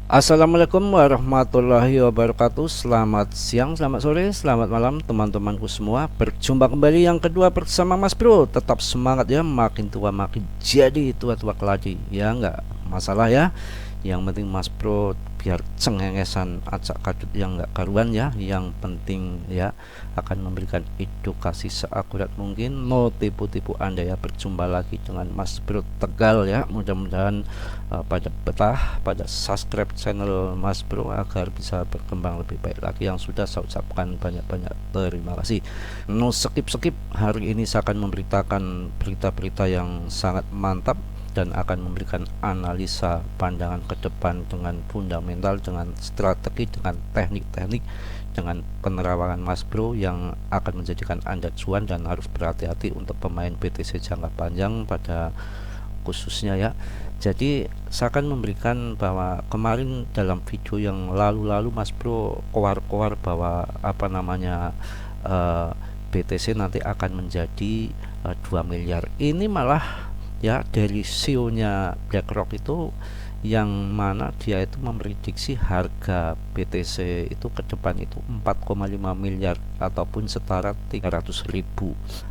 Assalamualaikum warahmatullahi wabarakatuh. Selamat siang, selamat sore, selamat malam teman-temanku semua. Berjumpa kembali yang kedua bersama Mas Bro. Tetap semangat ya, makin tua makin jadi tua-tua keladi. Ya nggak masalah ya. Yang penting Mas Bro biar cengengesan acak kadut yang nggak karuan ya. Yang penting ya akan memberikan edukasi seakurat mungkin. No tipu-tipu Anda ya. Berjumpa lagi dengan Mas Bro Tegal ya. Mudah-mudahan pada betah, pada subscribe channel Mas Bro agar bisa berkembang lebih baik lagi. Yang sudah saya ucapkan banyak-banyak terima kasih. No skip-skip, hari ini saya akan memberitakan berita-berita yang sangat mantap dan akan memberikan analisa pandangan ke depan dengan fundamental, dengan strategi, dengan teknik-teknik, dengan penerawangan Mas Bro yang akan menjadikan Anda cuan dan harus berhati-hati untuk pemain BTC jangka panjang pada khususnya ya. Jadi saya akan memberikan bahwa kemarin dalam video yang lalu-lalu Mas Bro koar-koar bahwa apa namanya BTC nanti akan menjadi 2 miliar. Ini malah ya dari CEO-nya BlackRock itu yang mana dia itu memprediksi harga BTC itu ke depan itu 4,5 miliar ataupun setara 300.000.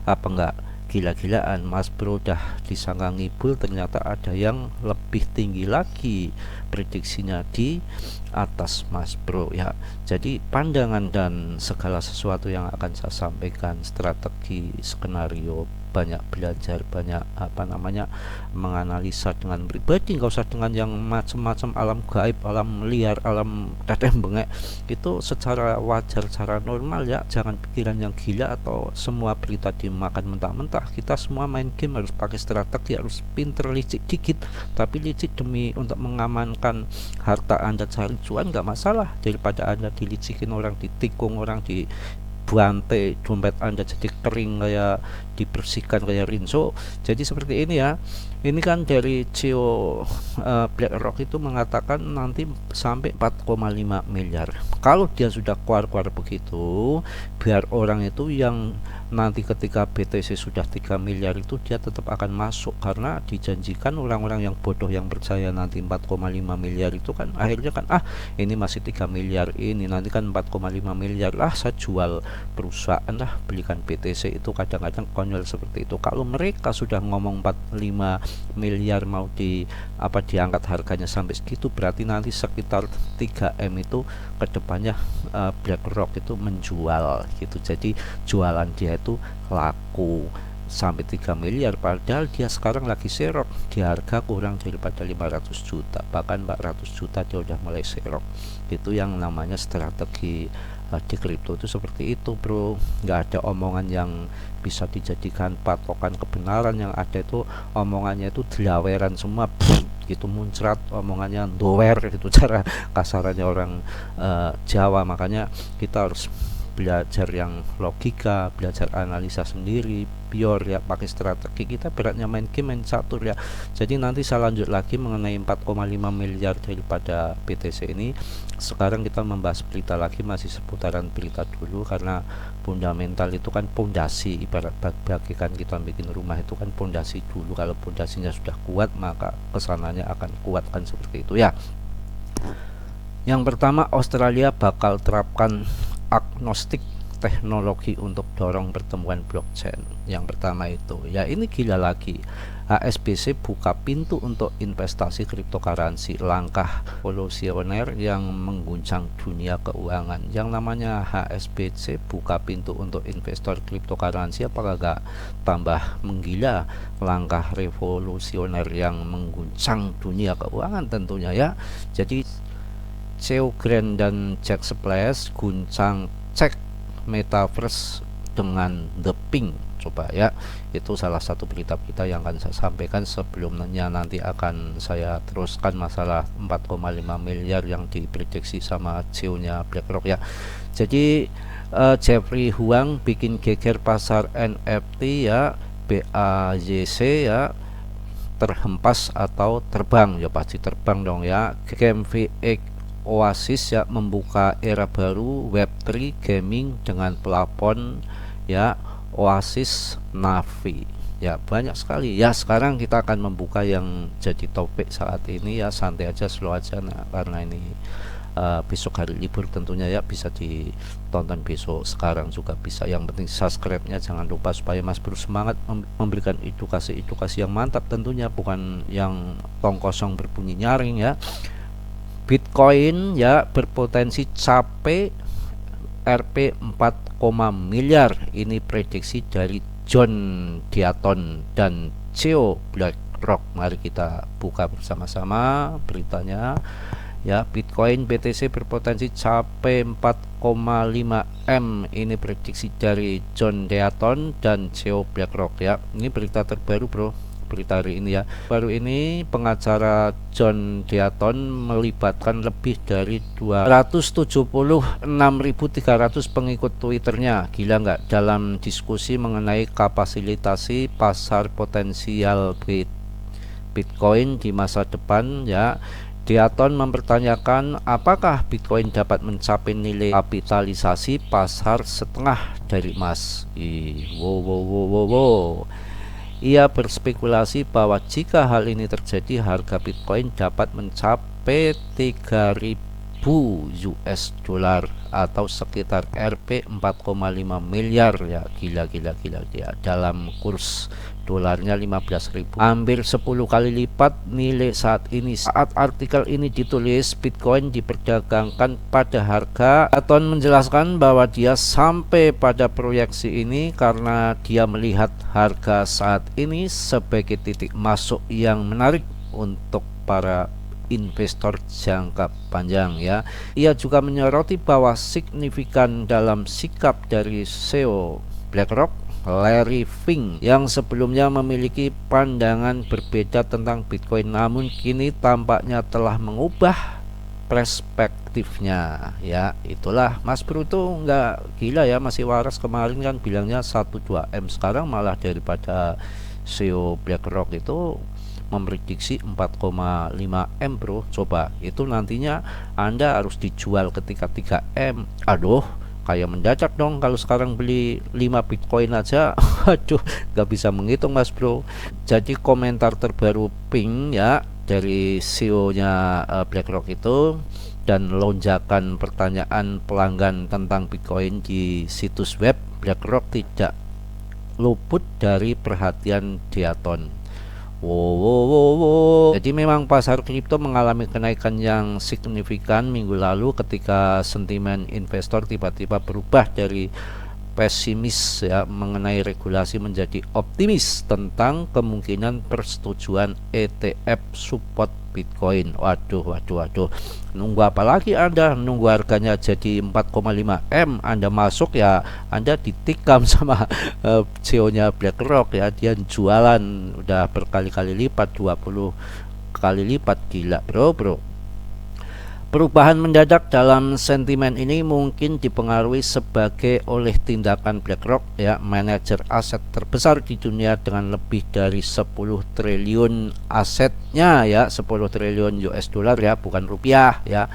Apa enggak gila-gilaan? Mas Bro udah disangka ngibul, ternyata ada yang lebih tinggi lagi prediksinya di atas Mas Bro ya. Jadi pandangan dan segala sesuatu yang akan saya sampaikan, strategi, skenario, banyak belajar, banyak apa namanya menganalisa dengan pribadi, nggak usah dengan yang macam-macam alam gaib, alam liar, alam teteh bengek. Itu secara wajar, secara normal ya. Jangan pikiran yang gila atau semua berita dimakan mentah-mentah. Kita semua main game harus pakai strategi, harus pinter, licik dikit, tapi licik demi untuk mengamankan harta Anda cari cuan nggak masalah, daripada Anda dilicikin orang, ditikung orang, di buante dompet Anda jadi kering kayak dibersihkan kayak rinso. Jadi seperti ini ya. Ini kan dari CEO BlackRock itu mengatakan nanti sampai 4,5 miliar. Kalau dia sudah keluar-keluar begitu, biar orang itu yang nanti ketika BTC sudah 3 miliar itu dia tetap akan masuk, karena dijanjikan orang-orang yang bodoh yang percaya nanti 4,5 miliar itu kan akhirnya kan ini masih 3 miliar, ini nanti kan 4,5 miliar lah, saya jual perusahaan lah, belikan BTC. Itu kadang-kadang konyol seperti itu. Kalau mereka sudah ngomong 45 miliar mau diangkat harganya sampai segitu, berarti nanti sekitar 3M itu kedepannya BlackRock itu menjual gitu. Jadi jualan dia itu laku sampai 3 miliar, padahal dia sekarang lagi serok di harga kurang daripada 500 juta, bahkan 400 juta dia udah mulai serok. Itu yang namanya strategi di kripto itu seperti itu bro. Nggak ada omongan yang bisa dijadikan patokan kebenaran. Yang ada itu omongannya itu dilaweran semua, gitu, muncrat omongannya, dower itu cara kasarannya orang Jawa. Makanya kita harus belajar yang logika, belajar analisa sendiri, pure ya, pakai strategi. Kita beratnya main game, main catur ya. Jadi nanti saya lanjut lagi mengenai 4,5 miliar daripada BTC ini. Sekarang kita membahas berita lagi, masih seputaran berita dulu, karena fundamental itu kan pondasi. Ibarat bagikan kita bikin rumah itu kan pondasi dulu. Kalau pondasinya sudah kuat, maka kesananya akan kuat, kan seperti itu ya. Yang pertama, Australia bakal terapkan agnostik teknologi untuk dorong pertemuan blockchain. Yang pertama itu ya, ini gila lagi. HSBC buka pintu untuk investasi cryptocurrency, langkah revolusioner yang mengguncang dunia keuangan. Yang namanya HSBC buka pintu untuk investor cryptocurrency, apakah gak tambah menggila? Langkah revolusioner yang mengguncang dunia keuangan tentunya ya. Jadi Theo Grant dan Jack Splash guncang cek metaverse dengan The Pink. Coba ya, itu salah satu berita-berita yang akan saya sampaikan. Sebelumnya nanti akan saya teruskan masalah 4,5 miliar yang diprediksi sama CEO-nya BlackRock ya. Jadi Jeffrey Huang bikin geger pasar NFT ya, BAYC ya, terhempas atau terbang ya, pasti terbang dong ya. Game VX Oasis ya, membuka era baru Web3 gaming dengan plafon ya, Oasis Navi. Ya banyak sekali ya. Sekarang kita akan membuka yang jadi topik saat ini ya, santai aja, slow aja. Nah, karena ini besok hari libur tentunya ya, bisa ditonton besok, sekarang juga bisa. Yang penting subscribe-nya jangan lupa supaya Mas Bro semangat memberikan edukasi yang mantap tentunya, bukan yang tong kosong berbunyi nyaring ya. Bitcoin ya berpotensi capai Rp 4, miliar. Ini prediksi dari John Deaton dan CEO BlackRock. Mari kita buka bersama-sama beritanya. Ya, Bitcoin BTC berpotensi capai 4,5 M. Ini prediksi dari John Deaton dan CEO BlackRock ya. Ini berita terbaru, bro. Berita hari ini ya. Baru ini pengacara John Deaton melibatkan lebih dari 276.300 pengikut Twitternya. Gila nggak? Dalam diskusi mengenai kapasitasi pasar potensial Bitcoin di masa depan ya. Deaton mempertanyakan apakah Bitcoin dapat mencapai nilai kapitalisasi pasar setengah dari emas. Wow. Ia berspekulasi bahwa jika hal ini terjadi, harga Bitcoin dapat mencapai 3.000 US dollar atau sekitar Rp 4,5 miliar ya. Gila ya. Dalam kurs dolarnya 15.000, hampir 10 kali lipat nilai saat ini. Saat artikel ini ditulis, Bitcoin diperdagangkan pada harga. Aton menjelaskan bahwa dia sampai pada proyeksi ini karena dia melihat harga saat ini sebagai titik masuk yang menarik untuk para investor jangka panjang ya. Ia juga menyoroti bahwa signifikan dalam sikap dari CEO BlackRock Larry Fink yang sebelumnya memiliki pandangan berbeda tentang Bitcoin, namun kini tampaknya telah mengubah perspektifnya ya. Itulah Mas Bro tuh nggak gila ya, masih waras. Kemarin kan bilangnya 1-2 M, sekarang malah daripada CEO BlackRock itu memprediksi 4,5 M, bro. Coba itu nantinya Anda harus dijual ketika 3 M. Aduh, kayak mendadak dong kalau sekarang beli 5 Bitcoin aja. Aduh, nggak bisa menghitung Mas Bro. Jadi komentar terbaru Pink ya dari CEO-nya BlackRock itu, dan lonjakan pertanyaan pelanggan tentang Bitcoin di situs web BlackRock tidak luput dari perhatian Deaton. Wow. Jadi memang pasar kripto mengalami kenaikan yang signifikan minggu lalu ketika sentimen investor tiba-tiba berubah dari pesimis ya mengenai regulasi menjadi optimis tentang kemungkinan persetujuan ETF support Bitcoin. Waduh. Nunggu apa lagi Anda? Nunggu harganya jadi 4,5 M Anda masuk ya, Anda ditikam sama CEO-nya BlackRock ya. Dia jualan udah berkali-kali lipat, 20 kali lipat. Gila bro. Perubahan mendadak dalam sentimen ini mungkin dipengaruhi sebagai oleh tindakan BlackRock ya, manajer aset terbesar di dunia dengan lebih dari 10 triliun asetnya ya, 10 triliun US dollar ya, bukan rupiah ya.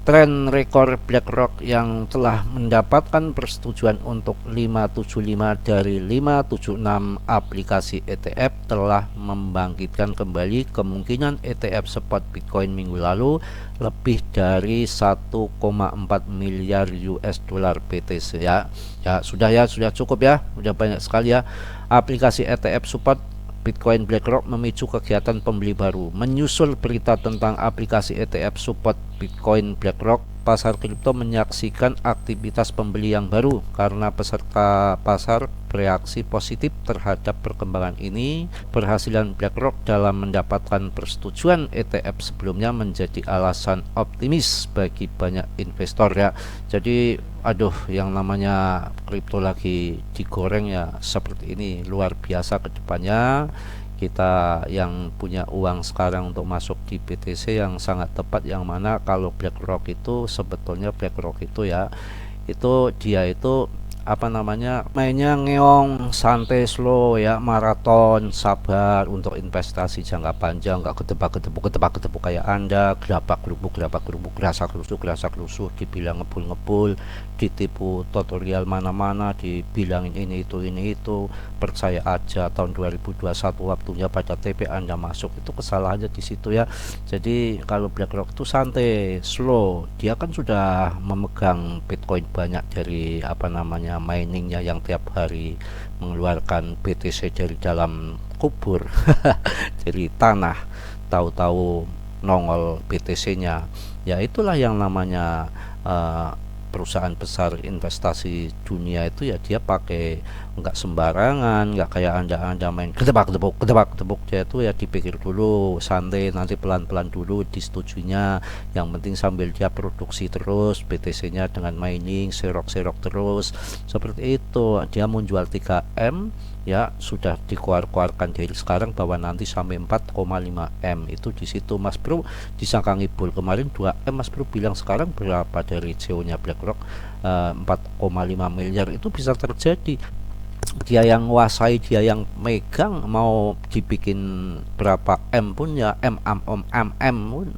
Tren rekor BlackRock yang telah mendapatkan persetujuan untuk 575 dari 576 aplikasi ETF telah membangkitkan kembali kemungkinan ETF spot Bitcoin minggu lalu lebih dari 1,4 miliar US dollar BTC ya. Sudah cukup ya, udah banyak sekali ya. Aplikasi ETF support Bitcoin BlackRock memicu kegiatan pembeli baru. Menyusul berita tentang aplikasi ETF support Bitcoin BlackRock, pasar kripto menyaksikan aktivitas pembeli yang baru karena peserta pasar bereaksi positif terhadap perkembangan ini. Berhasilan BlackRock dalam mendapatkan persetujuan ETF sebelumnya menjadi alasan optimis bagi banyak investor ya. Jadi aduh, yang namanya kripto lagi digoreng ya seperti ini, luar biasa kedepannya. Kita yang punya uang sekarang untuk masuk di BTC yang sangat tepat, yang mana kalau BlackRock itu sebetulnya BlackRock itu ya, itu dia itu apa namanya, mainnya ngeong yang santai, slow ya, maraton, sabar untuk investasi jangka panjang, nggak ketebak-ketepuk kayak Anda, gerabak gerubuk, rasa kerusuk, dibilang ngebul, ditipu tutorial mana-mana, dibilangin ini itu, percaya aja. Tahun 2021 waktunya pada TP Anda masuk, itu kesalahannya di situ ya. Jadi kalau BlackRock itu santai, slow, dia kan sudah memegang Bitcoin banyak dari miningnya yang tiap hari mengeluarkan BTC dari dalam kubur dari tanah, tahu-tahu nongol BTC-nya. Ya itulah yang namanya perusahaan besar investasi dunia itu ya, dia pakai nggak sembarangan, nggak kayak anda main ketebak-ketepuk. Dia itu ya dipikir dulu, santai, nanti pelan-pelan dulu disetujuinya. Yang penting sambil dia produksi terus BTC-nya dengan mining, serok terus seperti itu. Dia mau jual 3M ya, sudah dikeluarkan dari sekarang bahwa nanti sampai 4,5M. Itu di situ Mas Bro disangka ngibul. Kemarin 2M Mas Bro bilang, sekarang berapa dari CEO-nya BlackRock? 4,5 miliar. Itu bisa terjadi, dia yang nguasai, dia yang megang, mau dibikin berapa M pun ya, M pun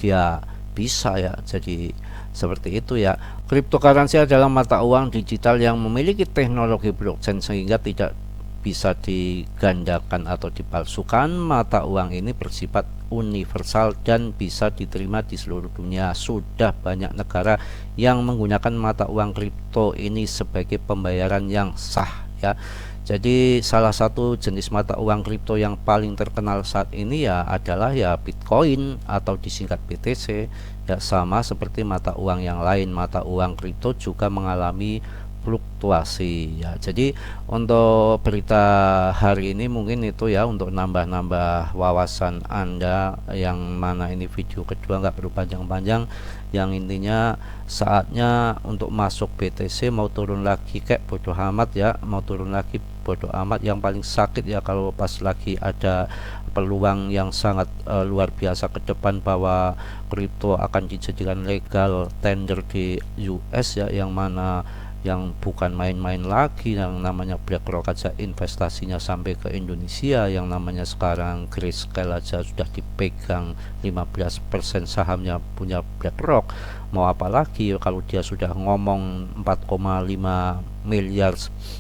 dia bisa ya. Jadi seperti itu ya. Cryptocurrency adalah mata uang digital yang memiliki teknologi blockchain sehingga tidak bisa digandakan atau dipalsukan. Mata uang ini bersifat universal dan bisa diterima di seluruh dunia. Sudah banyak negara yang menggunakan mata uang kripto ini sebagai pembayaran yang sah ya. Jadi salah satu jenis mata uang kripto yang paling terkenal saat ini ya adalah ya Bitcoin atau disingkat BTC. Ya, sama seperti mata uang yang lain, mata uang kripto juga mengalami fluktuasi ya. Jadi untuk berita hari ini mungkin itu ya, untuk nambah-nambah wawasan Anda, yang mana ini video kedua, nggak perlu panjang-panjang. Yang intinya saatnya untuk masuk BTC, mau turun lagi kayak bodoh amat ya, mau turun lagi bodoh amat. Yang paling sakit ya kalau pas lagi ada peluang yang sangat luar biasa ke depan bahwa kripto akan dijadikan legal tender di US ya, yang mana yang bukan main-main lagi. Yang namanya BlackRock aja investasinya sampai ke Indonesia, yang namanya sekarang Grayscale aja sudah dipegang 15% sahamnya punya BlackRock. Mau apa lagi kalau dia sudah ngomong 4,5 miliar,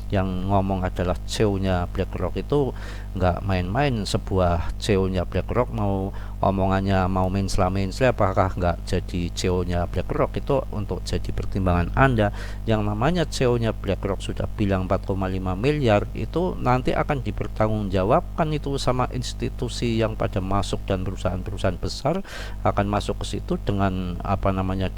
yang ngomong adalah CEO-nya BlackRock. Itu nggak main-main. Sebuah CEO-nya BlackRock mau omongannya mau mensela apakah nggak jadi CEO-nya BlackRock? Itu untuk jadi pertimbangan Anda. Yang namanya CEO-nya BlackRock sudah bilang 4,5 miliar, itu nanti akan dipertanggungjawabkan itu sama institusi yang pada masuk, dan perusahaan-perusahaan besar akan masuk ke situ dengan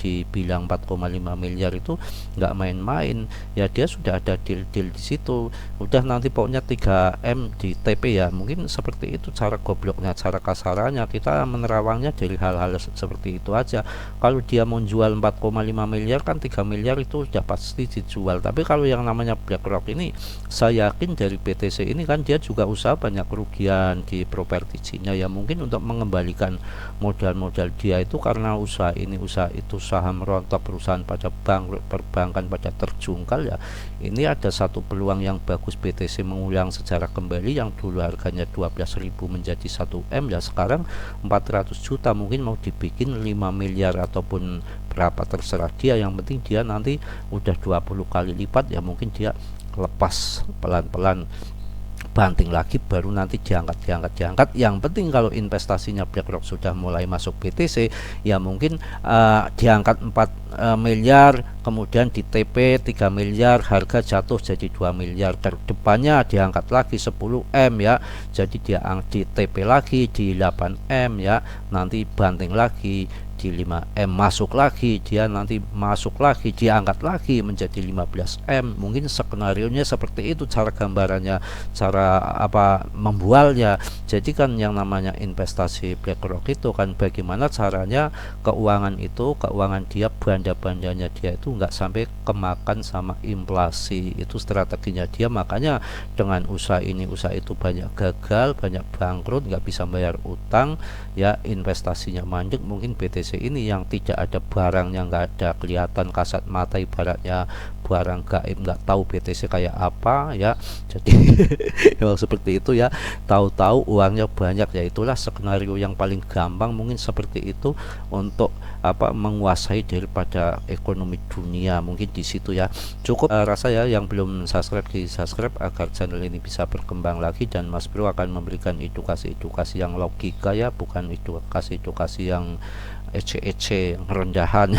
dibilang 4,5 miliar. Itu nggak main-main ya. Dia sudah ada deal-deal di situ. Udah nanti pokoknya 3M di TP ya. Mungkin seperti itu cara gobloknya, cara kasarannya. Kita menerawangnya dari hal-hal seperti itu aja. Kalau dia mau jual 4,5 miliar kan 3 miliar itu sudah pasti dijual. Tapi kalau yang namanya BlackRock ini, saya yakin dari BTC ini kan dia juga usaha banyak kerugian di propertinya ya. Mungkin untuk mengembalikan modal-modal dia itu, karena usaha ini usaha itu, saham rontok, perusahaan pada bangkrut, perbankan pada terjungkal ya. Ini ada satu peluang yang bagus BTC mengulang sejarah kembali. Yang dulu harganya 12.000 menjadi 1M ya, sekarang 400 juta. Mungkin mau dibikin 5 miliar ataupun berapa terserah dia. Yang penting dia nanti udah 20 kali lipat ya. Mungkin dia lepas pelan-pelan, banting lagi, baru nanti diangkat. Yang penting kalau investasinya BlackRock sudah mulai masuk BTC ya, mungkin diangkat 4 miliar, kemudian di TP 3 miliar, harga jatuh jadi 2 miliar. Terdepannya diangkat lagi 10M ya, jadi dia di TP lagi di 8M ya, nanti banting lagi di 5M, masuk lagi, dia nanti masuk lagi, diangkat lagi menjadi 15M. Mungkin skenarionya seperti itu, cara gambarannya, cara membualnya. Jadi kan yang namanya investasi BlackRock itu kan bagaimana caranya keuangan dia, banda-bandanya dia itu nggak sampai kemakan sama inflasi. Itu strateginya dia. Makanya dengan usaha ini usaha itu banyak gagal, banyak bangkrut, nggak bisa bayar utang ya, investasinya mandek. Mungkin BTC PTC ini yang tidak ada barang, yang nggak ada kelihatan kasat mata, ibaratnya barang gaib, nggak tahu BTC kayak apa ya. Jadi memang seperti itu ya, tahu-tahu uangnya banyak, ya itulah skenario yang paling gampang mungkin seperti itu untuk menguasai daripada ekonomi dunia, mungkin di situ ya. Cukup rasa ya, yang belum subscribe di subscribe agar channel ini bisa berkembang lagi, dan Mas Bro akan memberikan edukasi-edukasi yang logika ya, bukan edukasi-edukasi yang ece-ece rendahan.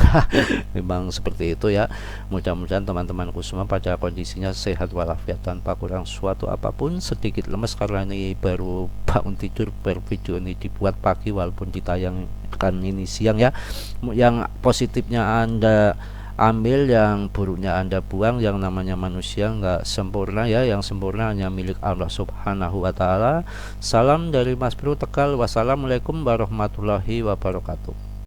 Memang seperti itu ya. Mudah-mudahan teman-temanku semua pada kondisinya sehat walafiat tanpa kurang suatu apapun. Sedikit lemes karena ini baru bangun tidur, baru video ini dibuat pagi walaupun ditayangkan ini siang ya. Yang positifnya Anda ambil, yang buruknya Anda buang. Yang namanya manusia nggak sempurna ya, yang sempurna hanya milik Allah Subhanahu wa Ta'ala. Salam dari Mas Bro Tegal. Wassalamualaikum warahmatullahi wabarakatuh.